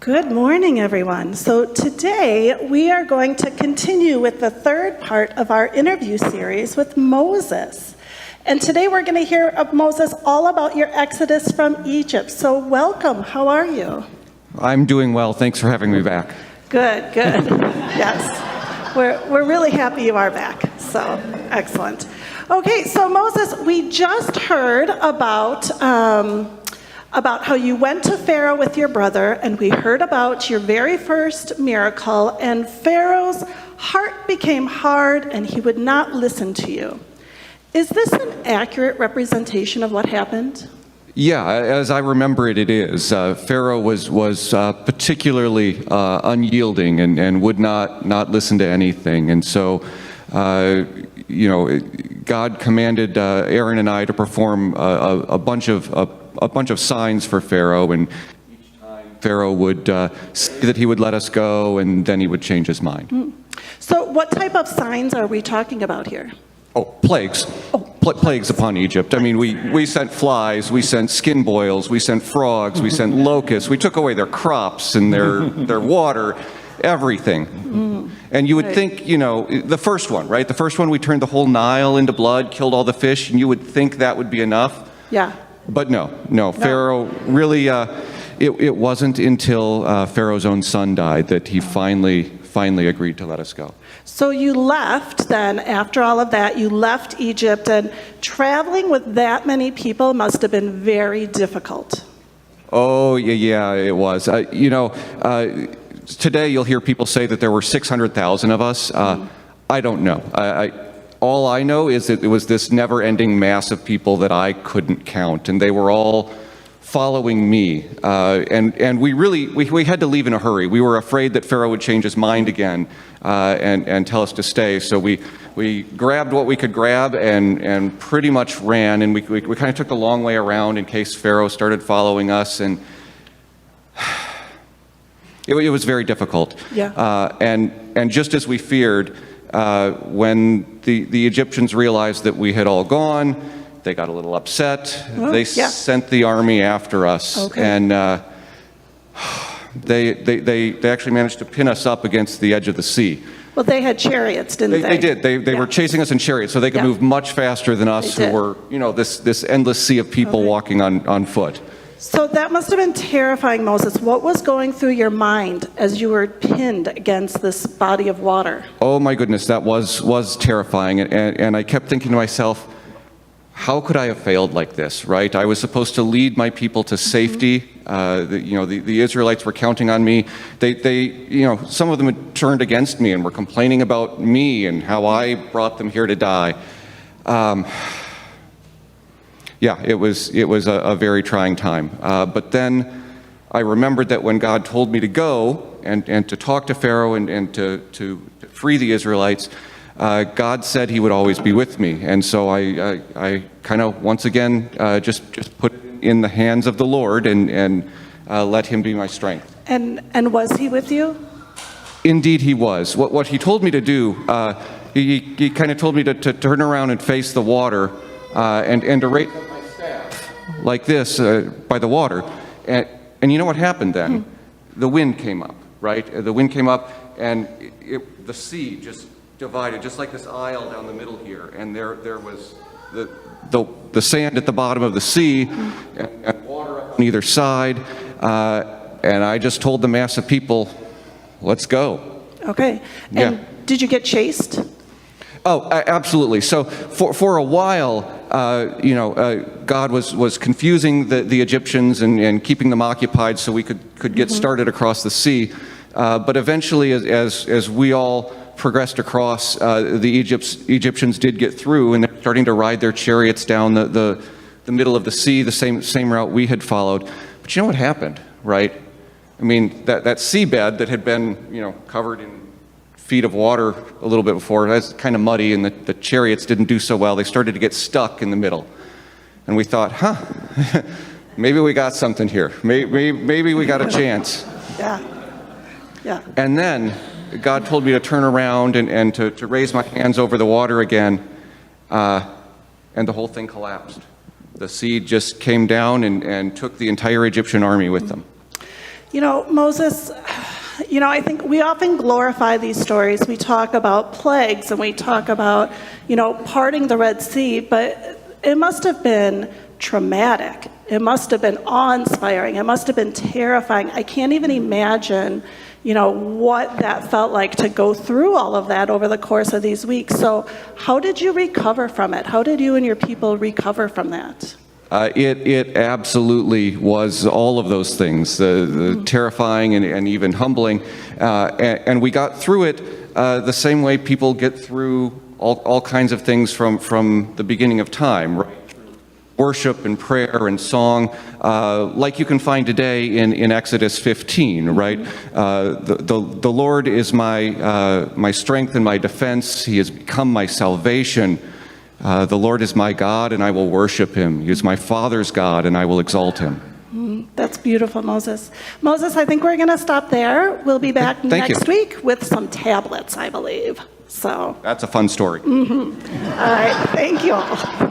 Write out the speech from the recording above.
Good morning, everyone. So today we are going to continue with the third part of our interview series with Moses. And today we're going to hear of Moses all about your exodus from Egypt. So welcome. How are you? I'm doing well. Thanks for having me back. Good. Yes. We're really happy you are back. So excellent. Okay, so Moses, we just heard about how you went to Pharaoh with your brother, and we heard about your very first miracle, and Pharaoh's heart became hard and he would not listen to you. Is this an accurate representation of what happened? Yeah, as I remember it, it is. Pharaoh was particularly unyielding and would not listen to anything. And so, God commanded Aaron and I to perform a bunch of signs for Pharaoh, and each time Pharaoh would say that he would let us go, and then he would change his mind. So what type of signs are we talking about here? Oh, plagues. Plagues upon Egypt. I mean, we sent flies, we sent skin boils, we sent frogs, we sent locusts. We took away their crops and their water, everything. And you would think, the first one, right? The first one, we turned the whole Nile into blood, killed all the fish, and you would think that would be enough. Yeah. But no. Pharaoh really, it wasn't until Pharaoh's own son died that he finally agreed to let us go. So you left then, after all of that, you left Egypt, and traveling with that many people must have been very difficult. Oh, yeah, it was. Today you'll hear people say that there were 600,000 of us. I don't know. All I know is that it was this never-ending mass of people that I couldn't count, and they were all following me. And we had to leave in a hurry. We were afraid that Pharaoh would change his mind again and tell us to stay. So we grabbed what we could grab and pretty much ran. And we kind of took the long way around in case Pharaoh started following us. And it was very difficult. Yeah. And just as we feared, when the Egyptians realized that we had all gone, they got a little upset. They sent the army after us, and they actually managed to pin us up against the edge of the sea. Well, they had chariots, didn't they? They did. They were chasing us in chariots, so they could move much faster than us, who were, this endless sea of people walking on foot. So that must have been terrifying, Moses. What was going through your mind as you were pinned against this body of water? Oh my goodness, that was terrifying, and I kept thinking to myself, how could I have failed like this, right? I was supposed to lead my people to safety. The Israelites were counting on me. They some of them had turned against me and were complaining about me and how I brought them here to die. It was a very trying time. But then I remembered that when God told me to go and to talk to Pharaoh and to free the Israelites, God said he would always be with me. And so I kind of, once again, just put it in the hands of the Lord and let him be my strength. And was he with you? Indeed he was. What he told me to do, he kind of told me to turn around and face the water and to raise up my staff like this by the water. And you know what happened then? The wind came up, right? The wind came up, and the sea just divided, just like this aisle down the middle here, and there was the sand at the bottom of the sea and water on either side, and I just told the mass of people, let's go. Okay. And did you get chased? Oh, absolutely. So for a while, God was confusing the Egyptians and keeping them occupied so we could get started across the sea. But eventually, as we all progressed across, the Egyptians did get through, and they're starting to ride their chariots down the middle of the sea, the same route we had followed. But you know what happened, right? I mean, that seabed that had been covered in feet of water a little bit before, that's kind of muddy, and the chariots didn't do so well. They started to get stuck in the middle. And we thought, maybe we got something here. Maybe we got a chance. Yeah. And then God told me to turn around and to raise my hands over the water again, and the whole thing collapsed. The sea just came down and took the entire Egyptian army with them. Moses, I think we often glorify these stories. We talk about plagues and we talk about, parting the Red Sea, but it must have been traumatic. It must have been awe-inspiring. It must have been terrifying. I can't even imagine, what that felt like to go through all of that over the course of these weeks. So how did you recover from it? How did you and your people recover from that? It absolutely was all of those things, the terrifying and even humbling. And we got through it the same way people get through all kinds of things from the beginning of time, right? Worship and prayer and song, like you can find today in Exodus 15, right? The Lord is my strength and my defense. He has become my salvation. The Lord is my God, and I will worship him. He is my father's God, and I will exalt him. That's beautiful, Moses. Moses, I think we're going to stop there. We'll be back next week with some tablets, I believe. So that's a fun story. All right. Thank you all.